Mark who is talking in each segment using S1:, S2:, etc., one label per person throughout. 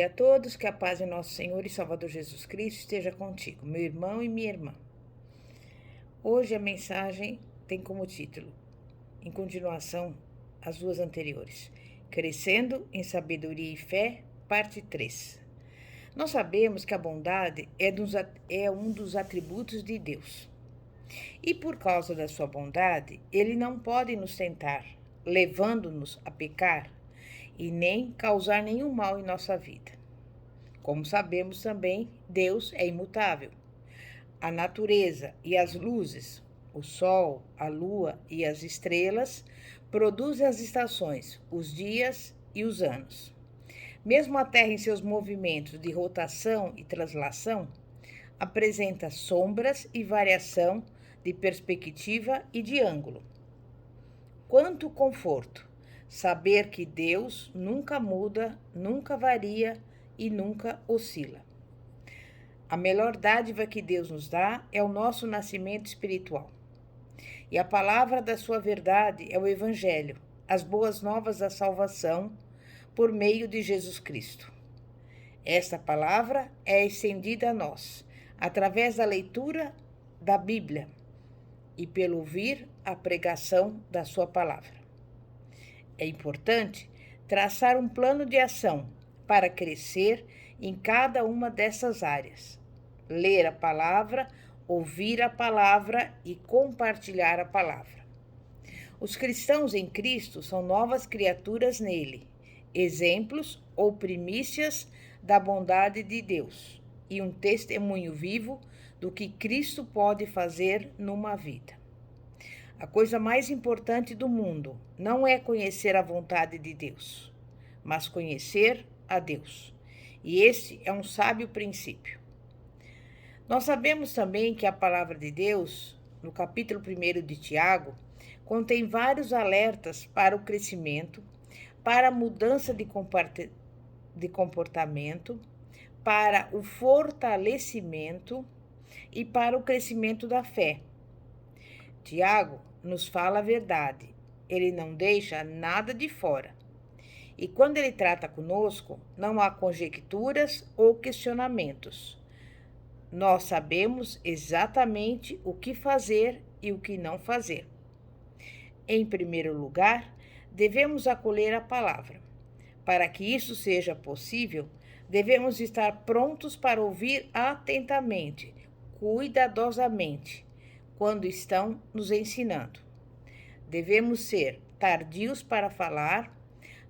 S1: A todos, que a paz de nosso Senhor e Salvador Jesus Cristo esteja contigo, meu irmão e minha irmã. Hoje a mensagem tem como título, em continuação às duas anteriores, Crescendo em Sabedoria e Fé, parte 3. Nós sabemos que a bondade é um dos atributos de Deus. E por causa da sua bondade, Ele não pode nos tentar, levando-nos a pecar, e nem causar nenhum mal em nossa vida. Como sabemos também, Deus é imutável. A natureza e as luzes, o sol, a lua e as estrelas, produzem as estações, os dias e os anos. Mesmo a Terra em seus movimentos de rotação e translação, apresenta sombras e variação de perspectiva e de ângulo. Quanto conforto saber que Deus nunca muda, nunca varia e nunca oscila. A melhor dádiva que Deus nos dá é o nosso nascimento espiritual. E a palavra da sua verdade é o Evangelho, as boas novas da salvação por meio de Jesus Cristo. Esta palavra é estendida a nós, através da leitura da Bíblia e pelo ouvir a pregação da sua palavra. É importante traçar um plano de ação para crescer em cada uma dessas áreas. Ler a palavra, ouvir a palavra e compartilhar a palavra. Os cristãos em Cristo são novas criaturas nele, exemplos ou primícias da bondade de Deus e um testemunho vivo do que Cristo pode fazer numa vida. A coisa mais importante do mundo não é conhecer a vontade de Deus, mas conhecer a Deus. E esse é um sábio princípio. Nós sabemos também que a palavra de Deus, no capítulo 1 de Tiago, contém vários alertas para o crescimento, para a mudança de comportamento, para o fortalecimento e para o crescimento da fé. Tiago nos fala a verdade, ele não deixa nada de fora. E quando ele trata conosco, não há conjecturas ou questionamentos. Nós sabemos exatamente o que fazer e o que não fazer. Em primeiro lugar, devemos acolher a palavra. Para que isso seja possível, devemos estar prontos para ouvir atentamente, cuidadosamente, quando estão nos ensinando. Devemos ser tardios para falar,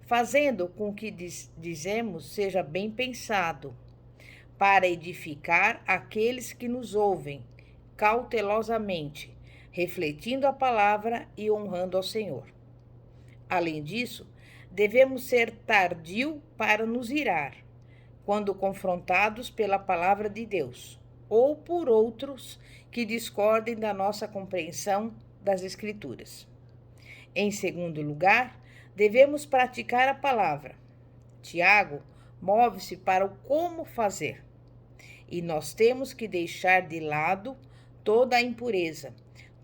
S1: fazendo com que dizemos seja bem pensado, para edificar aqueles que nos ouvem, cautelosamente, refletindo a palavra e honrando ao Senhor. Além disso, devemos ser tardio para nos irar, quando confrontados pela palavra de Deus, ou por outros que discordem da nossa compreensão das Escrituras. Em segundo lugar, devemos praticar a palavra. Tiago move-se para o como fazer. E nós temos que deixar de lado toda a impureza,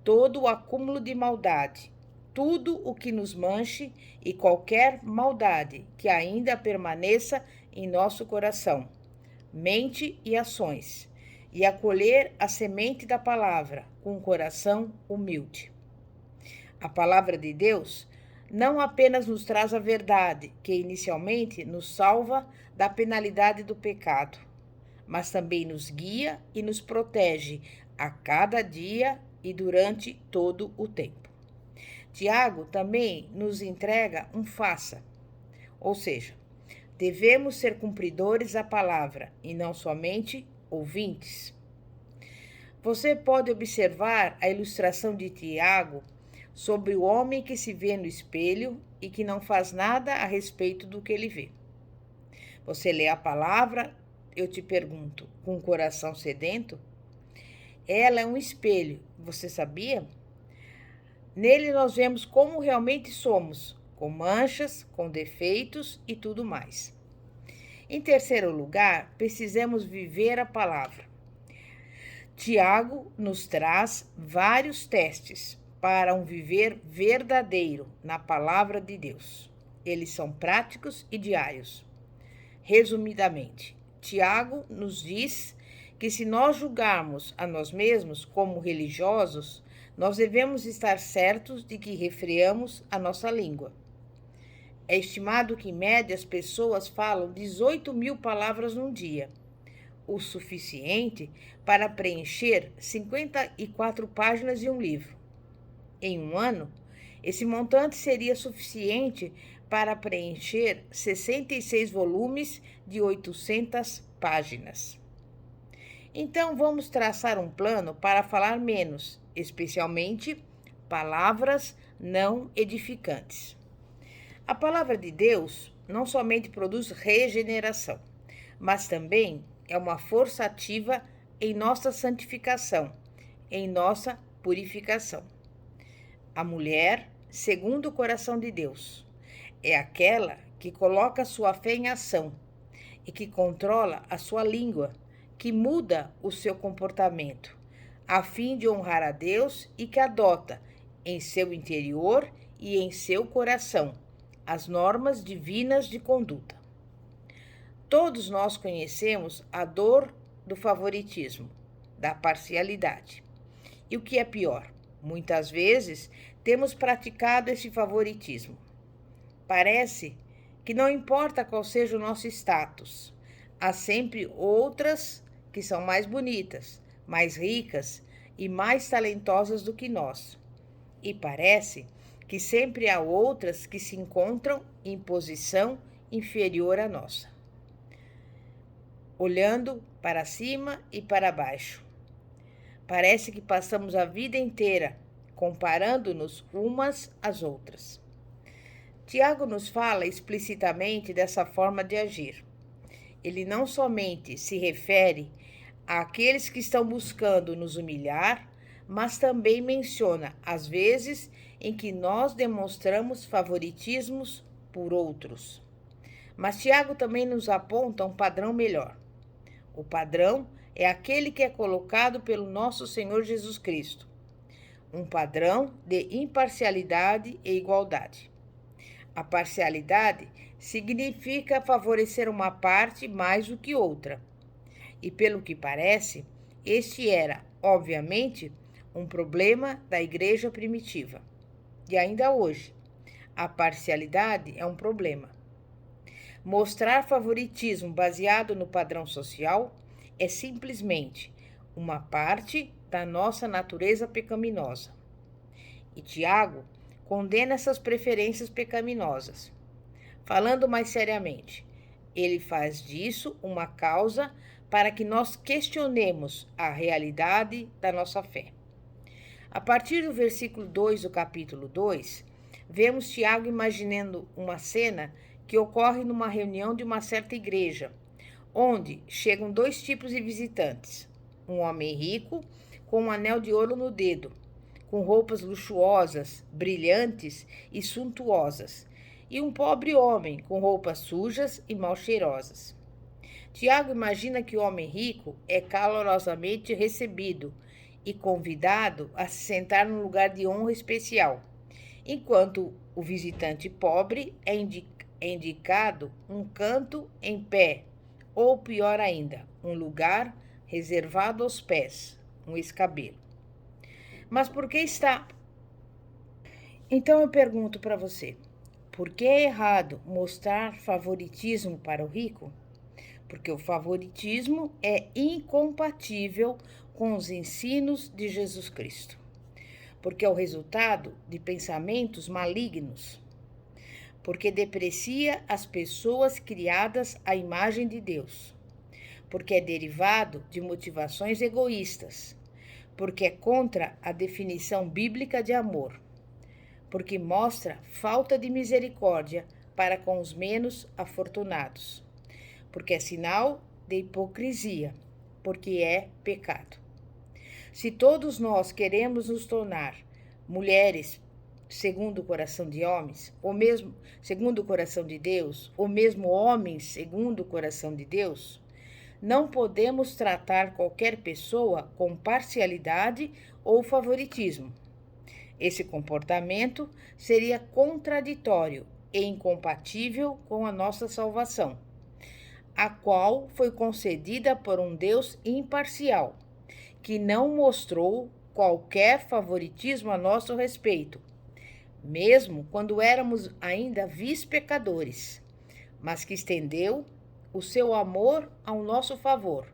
S1: todo o acúmulo de maldade, tudo o que nos manche e qualquer maldade que ainda permaneça em nosso coração, mente e ações, e acolher a semente da palavra com um coração humilde. A palavra de Deus não apenas nos traz a verdade, que inicialmente nos salva da penalidade do pecado, mas também nos guia e nos protege a cada dia e durante todo o tempo. Tiago também nos entrega um faça, ou seja, devemos ser cumpridores da palavra e não somente ouvintes. Você pode observar a ilustração de Tiago sobre o homem que se vê no espelho e que não faz nada a respeito do que ele vê. Você lê a palavra, eu te pergunto, com o coração sedento? Ela é um espelho, você sabia? Nele nós vemos como realmente somos, com manchas, com defeitos e tudo mais. Em terceiro lugar, precisamos viver a palavra. Tiago nos traz vários testes para um viver verdadeiro na palavra de Deus. Eles são práticos e diários. Resumidamente, Tiago nos diz que se nós julgarmos a nós mesmos como religiosos, nós devemos estar certos de que refreamos a nossa língua. É estimado que, em média, as pessoas falam 18.000 palavras num dia, o suficiente para preencher 54 páginas de um livro. Em um ano, esse montante seria suficiente para preencher 66 volumes de 800 páginas. Então, vamos traçar um plano para falar menos, especialmente palavras não edificantes. A palavra de Deus não somente produz regeneração, mas também é uma força ativa em nossa santificação, em nossa purificação. A mulher, segundo o coração de Deus, é aquela que coloca sua fé em ação e que controla a sua língua, que muda o seu comportamento, a fim de honrar a Deus e que adota em seu interior e em seu coração as normas divinas de conduta. Todos nós conhecemos a dor do favoritismo, da parcialidade. E o que é pior, muitas vezes temos praticado esse favoritismo. Parece que não importa qual seja o nosso status, há sempre outras que são mais bonitas, mais ricas e mais talentosas do que nós. E parece que sempre há outras que se encontram em posição inferior à nossa. Olhando para cima e para baixo. Parece que passamos a vida inteira comparando-nos umas às outras. Tiago nos fala explicitamente dessa forma de agir. Ele não somente se refere àqueles que estão buscando nos humilhar, mas também menciona as vezes em que nós demonstramos favoritismos por outros. Mas Tiago também nos aponta um padrão melhor. O padrão é aquele que é colocado pelo nosso Senhor Jesus Cristo. Um padrão de imparcialidade e igualdade. A parcialidade significa favorecer uma parte mais do que outra. E pelo que parece, este era, obviamente, um problema da igreja primitiva. E ainda hoje, a parcialidade é um problema. Mostrar favoritismo baseado no padrão social é simplesmente uma parte da nossa natureza pecaminosa. E Tiago condena essas preferências pecaminosas. Falando mais seriamente, ele faz disso uma causa para que nós questionemos a realidade da nossa fé. A partir do versículo 2 do capítulo 2, vemos Tiago imaginando uma cena que ocorre numa reunião de uma certa igreja, onde chegam dois tipos de visitantes. Um homem rico, com um anel de ouro no dedo, com roupas luxuosas, brilhantes e suntuosas, e um pobre homem, com roupas sujas e mal cheirosas. Tiago imagina que o homem rico é calorosamente recebido e convidado a se sentar num lugar de honra especial, enquanto o visitante pobre é indicado um canto em pé, ou pior ainda, um lugar reservado aos pés, um escabelo. Mas por que está? Então eu pergunto para você, por que é errado mostrar favoritismo para o rico? Porque o favoritismo é incompatível com os ensinos de Jesus Cristo. Porque é o resultado de pensamentos malignos. Porque deprecia as pessoas criadas à imagem de Deus. Porque é derivado de motivações egoístas. Porque é contra a definição bíblica de amor. Porque mostra falta de misericórdia para com os menos afortunados. Porque é sinal de hipocrisia, porque é pecado. Se todos nós queremos nos tornar mulheres segundo o coração de homens, ou mesmo segundo o coração de Deus, ou mesmo homens segundo o coração de Deus, não podemos tratar qualquer pessoa com parcialidade ou favoritismo. Esse comportamento seria contraditório e incompatível com a nossa salvação. a qual foi concedida por um Deus imparcial, que não mostrou qualquer favoritismo a nosso respeito, mesmo quando éramos ainda vis-pecadores, mas que estendeu o seu amor ao nosso favor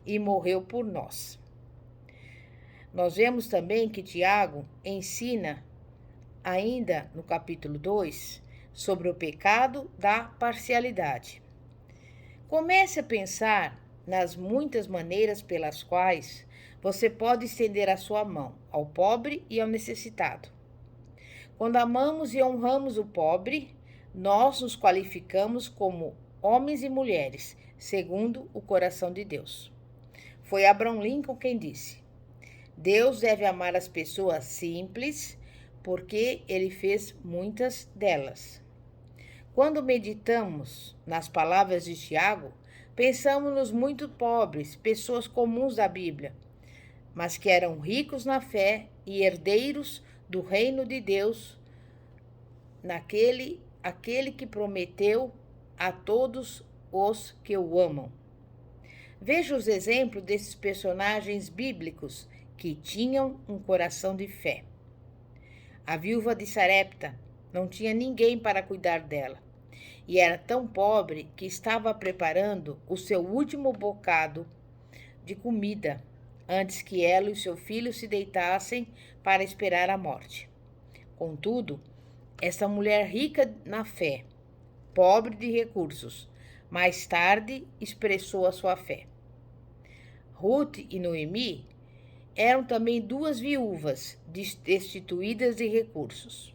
S1: e morreu por nós. Nós vemos também que Tiago ensina, ainda no capítulo 2, sobre o pecado da parcialidade. Comece a pensar nas muitas maneiras pelas quais você pode estender a sua mão ao pobre e ao necessitado. Quando amamos e honramos o pobre, nós nos qualificamos como homens e mulheres, segundo o coração de Deus. Foi Abraham Lincoln quem disse: Deus deve amar as pessoas simples, porque ele fez muitas delas. Quando meditamos nas palavras de Tiago, pensamos nos muito pobres, pessoas comuns da Bíblia, mas que eram ricos na fé e herdeiros do reino de Deus, aquele que prometeu a todos os que o amam. Veja os exemplos desses personagens bíblicos que tinham um coração de fé. A viúva de Sarepta não tinha ninguém para cuidar dela, e era tão pobre que estava preparando o seu último bocado de comida antes que ela e seu filho se deitassem para esperar a morte. Contudo, essa mulher rica na fé, pobre de recursos, mais tarde expressou a sua fé. Ruth e Noemi eram também duas viúvas destituídas de recursos,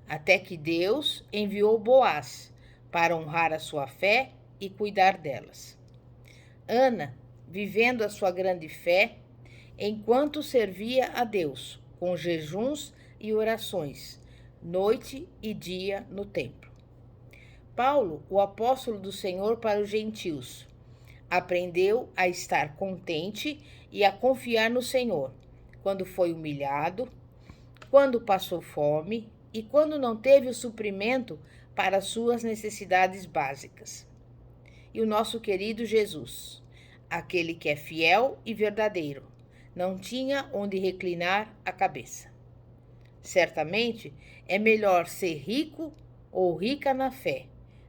S1: até que Deus enviou Boaz para honrar a sua fé e cuidar delas. Ana, vivendo a sua grande fé, enquanto servia a Deus com jejuns e orações, noite e dia no templo. Paulo, o apóstolo do Senhor para os gentios, aprendeu a estar contente e a confiar no Senhor, quando foi humilhado, quando passou fome e quando não teve o suprimento para suas necessidades básicas. E o nosso querido Jesus, aquele que é fiel e verdadeiro, não tinha onde reclinar a cabeça. Certamente é melhor ser rico ou rica na fé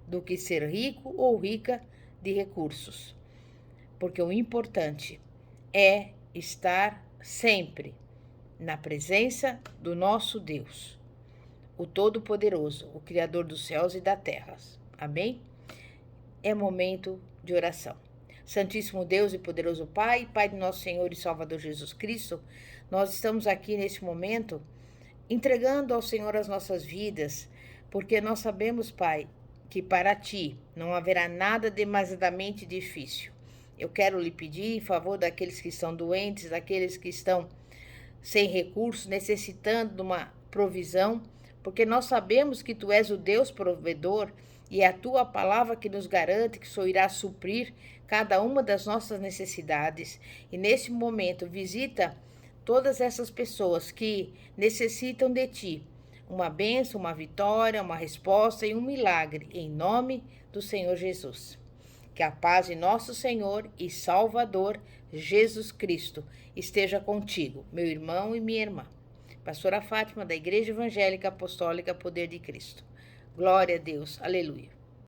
S1: do que ser rico ou rica de recursos, porque o importante é estar sempre na presença do nosso Deus, o Todo-Poderoso, o Criador dos céus e da terra. Amém? É momento de oração. Santíssimo Deus e poderoso Pai, Pai de nosso Senhor e Salvador Jesus Cristo, nós estamos aqui neste momento entregando ao Senhor as nossas vidas, porque nós sabemos, Pai, que para Ti não haverá nada demasiadamente difícil. Eu quero lhe pedir em favor daqueles que estão doentes, daqueles que estão sem recursos, necessitando de uma provisão, porque nós sabemos que Tu és o Deus provedor e é a Tua palavra que nos garante que o Senhor irá suprir cada uma das nossas necessidades. E nesse momento, visita todas essas pessoas que necessitam de Ti, uma bênção, uma vitória, uma resposta e um milagre, em nome do Senhor Jesus. Que a paz de nosso Senhor e Salvador Jesus Cristo esteja contigo, meu irmão e minha irmã. Pastora Fátima, da Igreja Evangélica Apostólica Poder de Cristo. Glória a Deus. Aleluia.